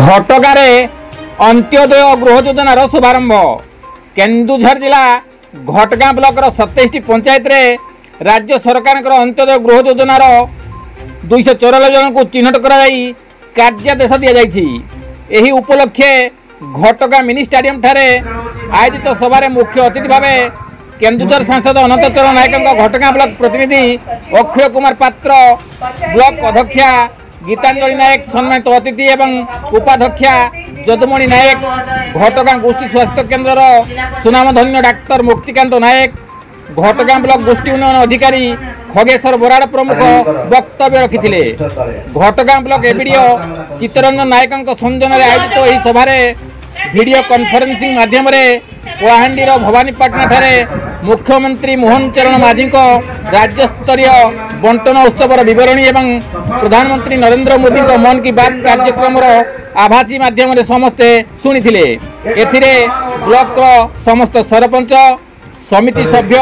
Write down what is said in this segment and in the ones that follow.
घटगार अंत्योदय गृह योजनार शुभारंभ। केन्दुझर जिला घटगाँ ब्लॉक 27 पंचायत रे राज्य सरकार अंत्योदय गृह योजनार 294 जन को चिन्हट कर कार्यादेश दि जाइछि। एही उपलक्षे घटगाँ मिनी स्टाडियम ठारे आयोजित सभारे मुख्य अतिथि भाव केन्दुझर सांसद अनंत चरण नायक, घटगाँ ब्लॉक प्रतिनिधि अक्षय कुमार पात्र, ब्लॉक अध्यक्षा गीतांजलि नायक, सम्मानित अतिथि एवं उपाध्यक्षा जदुमणि नायक, घटगाँ गोष्ठी स्वास्थ्य केन्द्र सुनामधन्य डाक्तर मुक्तिकांत नायक, घटगाँ ब्लॉक गोष्ठी उन्नयन अधिकारी खगेश्वर बराड़ प्रमुख वक्तव्य रखिथिले। घटगाँ ब्लॉक एबीडीओ चित्तरंजन नायक संयोजन आयोजित यह सभारे वीडियो कॉन्फ्रेंसिंग माध्यम कलाहांडीर भवानीपाटना ठारे मुख्यमंत्री मोहन चरण माझी राज्य स्तरीय बंटन उत्सवर विवरणी एवं प्रधानमंत्री नरेंद्र मोदी मन की बात कार्यक्रम आभासी माध्यम समस्ते शुणिथिले। एथिरे ब्लॉक समस्त सरपंच, समिति सभ्य,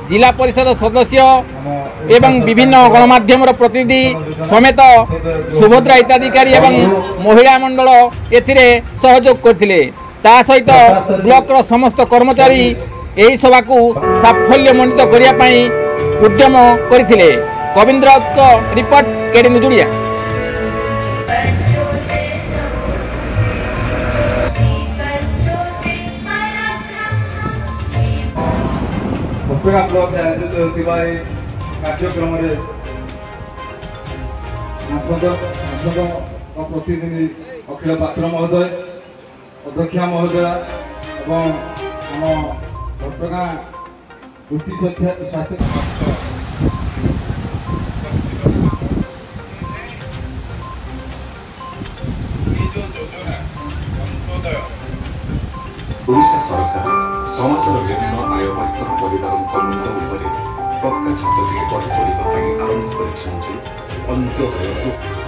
जिला परिषद सदस्य एवं विभिन्न गणमाध्यम प्रतिनिधि समेत सुभद्रा हिताधिकारी एवं महिला मंडल एथिरे सहयोग करथिले। ता सहित ब्लॉक समस्त कर्मचारी यही सभा को साफल्यमंडित करिया पई उद्यम करथिले। कविंद्र रिपोर्ट केडी मुजुड़िया। घटगाँ ब्लॉक आयोजित होता कार्यक्रम सांसद प्रतिनिधि अखिल पात्र महोदय, अध्यक्षा महोदय एवं आम घटगाँ गोष्ठी स्वास्थ्य ओडिशा सरकार समाजर विभिन्न आय वर्गर परिवार मुंड पक्का छात पढ़ा आरंभ कर अंत्योदय